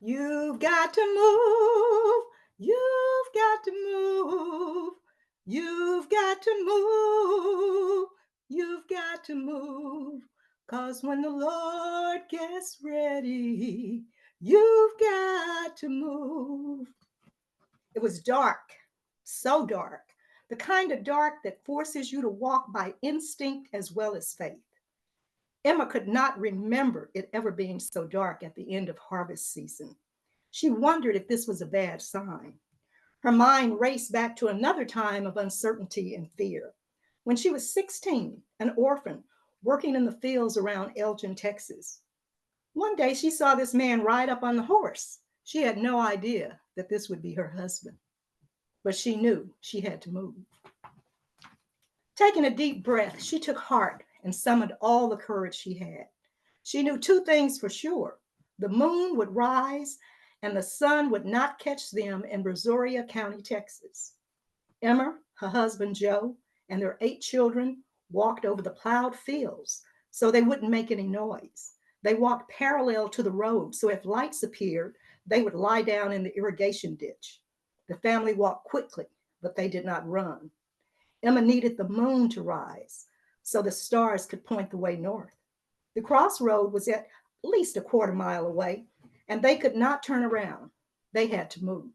You've got to move. You've got to move. You've got to move. You've got to move. 'Cause when the Lord gets ready, you've got to move. It was dark, so dark, the kind of dark that forces you to walk by instinct as well as faith. Emma could not remember it ever being so dark at the end of harvest season. She wondered if this was a bad sign. Her mind raced back to another time of uncertainty and fear. When she was 16, an orphan, working in the fields around Elgin, Texas. One day she saw this man ride up on the horse. She had no idea that this would be her husband, but she knew she had to move. Taking a deep breath, she took heart and summoned all the courage she had. She knew two things for sure: the moon would rise and the sun would not catch them in Brazoria County, Texas. Emma, her husband Joe, and their 8 children walked over the plowed fields so they wouldn't make any noise. They walked parallel to the road, so if lights appeared, they would lie down in the irrigation ditch. The family walked quickly, but they did not run. Emma needed the moon to rise so the stars could point the way north. The crossroad was at least a quarter mile away, and they could not turn around. They had to move.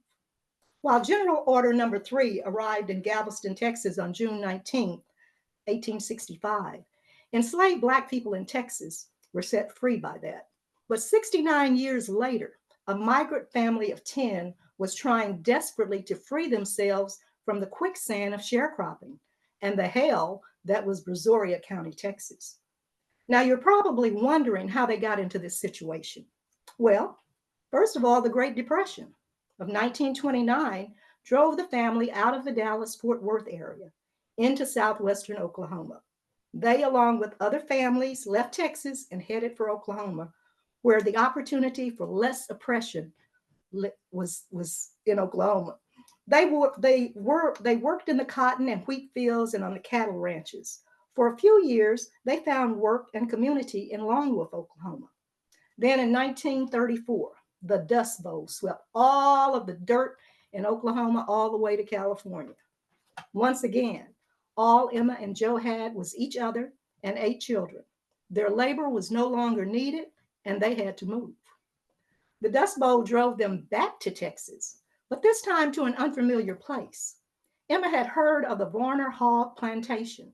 While General Order Number 3 arrived in Galveston, Texas on June 19, 1865, enslaved Black people in Texas were set free by that. But 69 years later, a migrant family of 10 was trying desperately to free themselves from the quicksand of sharecropping and the hell that was Brazoria County, Texas. Now, you're probably wondering how they got into this situation. Well, first of all, the Great Depression of 1929 drove the family out of the Dallas-Fort Worth area into southwestern Oklahoma. They, along with other families, left Texas and headed for Oklahoma, where the opportunity for less oppression was in Oklahoma. They worked in the cotton and wheat fields and on the cattle ranches. For a few years, they found work and community in Longwolf, Oklahoma. Then in 1934, the Dust Bowl swept all of the dirt in Oklahoma all the way to California. Once again, all Emma and Joe had was each other and 8 children. Their labor was no longer needed, and they had to move. The Dust Bowl drove them back to Texas, but this time to an unfamiliar place. Emma had heard of the Varner Hog Plantation.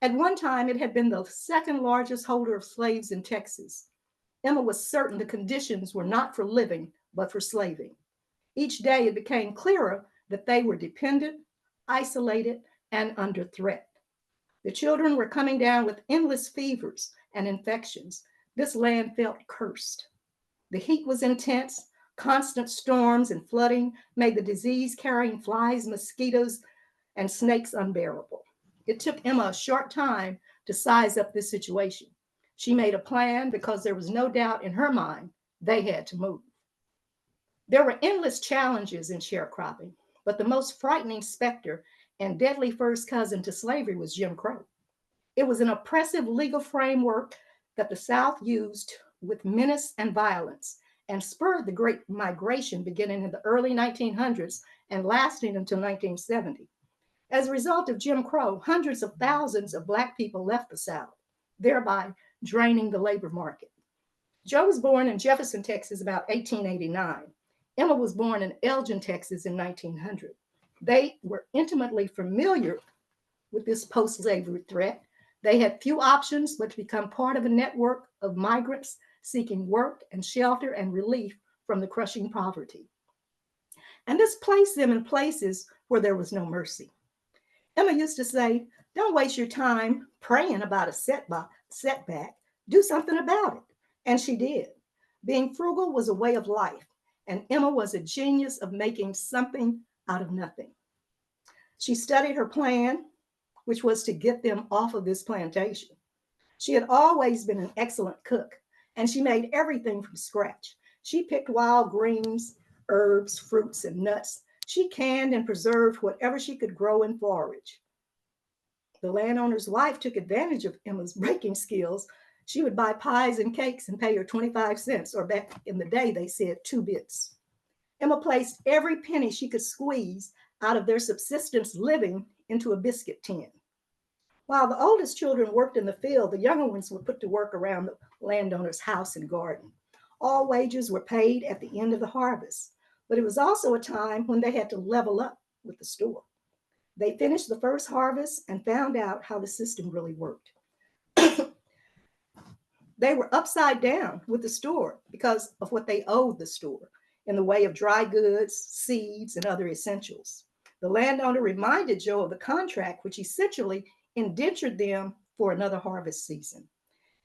At one time, it had been the second largest holder of slaves in Texas. Emma was certain the conditions were not for living, but for slaving. Each day it became clearer that they were dependent, isolated, and under threat. The children were coming down with endless fevers and infections. This land felt cursed. The heat was intense. Constant storms and flooding made the disease-carrying flies, mosquitoes, and snakes unbearable. It took Emma a short time to size up this situation. She made a plan because there was no doubt in her mind they had to move. There were endless challenges in sharecropping, but the most frightening specter and deadly first cousin to slavery was Jim Crow. It was an oppressive legal framework that the South used with menace and violence and spurred the Great Migration beginning in the early 1900s and lasting until 1970. As a result of Jim Crow, hundreds of thousands of Black people left the South, thereby draining the labor market. Joe was born in Jefferson, Texas, about 1889. Emma was born in Elgin, Texas, in 1900. They were intimately familiar with this post-slavery threat. They had few options but to become part of a network of migrants seeking work and shelter and relief from the crushing poverty. And this placed them in places where there was no mercy. Emma used to say, "Don't waste your time praying about a setback. Do something about it." And she did. Being frugal was a way of life, and Emma was a genius of making something out of nothing. She studied her plan, which was to get them off of this plantation. She had always been an excellent cook, and she made everything from scratch. She picked wild greens, herbs, fruits, and nuts. She canned and preserved whatever she could grow and forage. The landowner's wife took advantage of Emma's baking skills She would buy pies and cakes and pay her 25 cents, or back in the day, they said 2 bits. Emma placed every penny she could squeeze out of their subsistence living into a biscuit tin. While the oldest children worked in the field, the younger ones were put to work around the landowner's house and garden. All wages were paid at the end of the harvest, but it was also a time when they had to level up with the store. They finished the first harvest and found out how the system really worked. They were upside down with the store because of what they owed the store in the way of dry goods, seeds, and other essentials. The landowner reminded Joe of the contract, which essentially indentured them for another harvest season.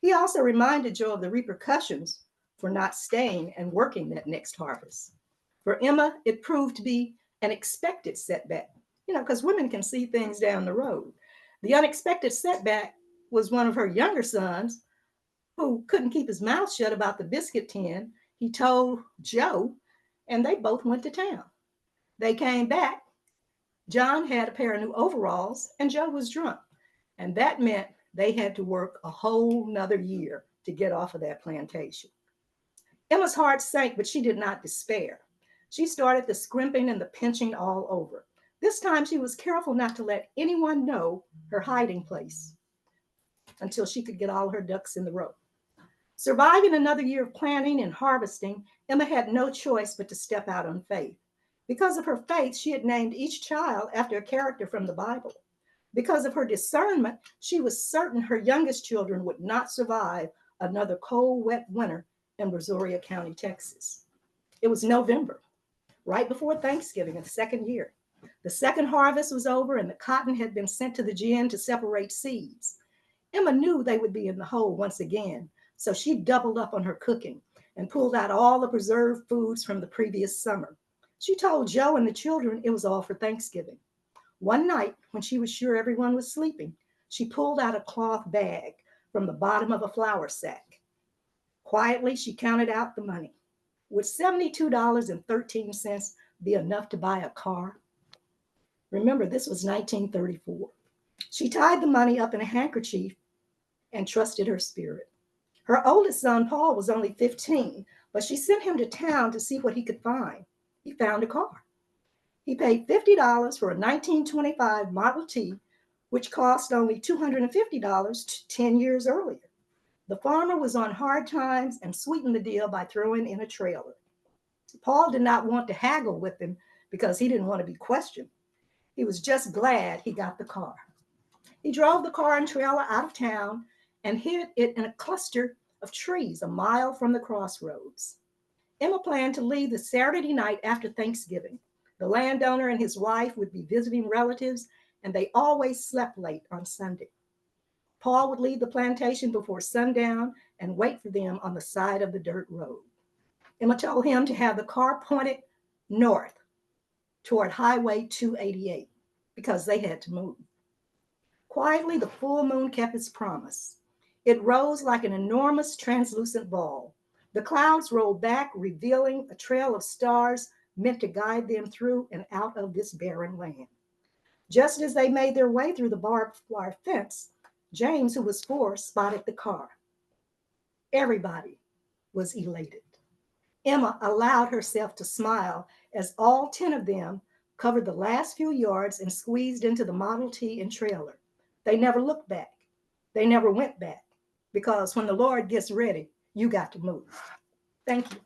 He also reminded Joe of the repercussions for not staying and working that next harvest. For Emma, it proved to be an expected setback, because women can see things down the road. The unexpected setback was one of her younger sons who couldn't keep his mouth shut about the biscuit tin. He told Joe, and they both went to town. They came back. John had a pair of new overalls, and Joe was drunk. And that meant they had to work a whole nother year to get off of that plantation. Emma's heart sank, but she did not despair. She started the scrimping and the pinching all over. This time she was careful not to let anyone know her hiding place until she could get all her ducks in the row. Surviving another year of planting and harvesting, Emma had no choice but to step out on faith. Because of her faith, she had named each child after a character from the Bible. Because of her discernment, she was certain her youngest children would not survive another cold, wet winter in Brazoria County, Texas. It was November, right before Thanksgiving of the second year. The second harvest was over and the cotton had been sent to the gin to separate seeds. Emma knew they would be in the hole once again, so she doubled up on her cooking and pulled out all the preserved foods from the previous summer. She told Joe and the children it was all for Thanksgiving. One night, when she was sure everyone was sleeping, she pulled out a cloth bag from the bottom of a flour sack. Quietly, she counted out the money. Would $72.13 be enough to buy a car? Remember, this was 1934. She tied the money up in a handkerchief and trusted her spirit. Her oldest son, Paul, was only 15, but she sent him to town to see what he could find. He found a car. He paid $50 for a 1925 Model T, which cost only $250 10 years earlier. The farmer was on hard times and sweetened the deal by throwing in a trailer. Paul did not want to haggle with him because he didn't want to be questioned. He was just glad he got the car. He drove the car and trailer out of town and hid it in a cluster of trees a mile from the crossroads. Emma planned to leave the Saturday night after Thanksgiving. The landowner and his wife would be visiting relatives, and they always slept late on Sunday. Paul would leave the plantation before sundown and wait for them on the side of the dirt road. Emma told him to have the car pointed north toward Highway 288 because they had to move. Quietly, the full moon kept its promise. It rose like an enormous translucent ball. The clouds rolled back, revealing a trail of stars meant to guide them through and out of this barren land. Just as they made their way through the barbed wire fence, James, who was 4, spotted the car. Everybody was elated. Emma allowed herself to smile as all 10 of them covered the last few yards and squeezed into the Model T and trailer. They never looked back. They never went back, because when the Lord gets ready, you got to move. Thank you.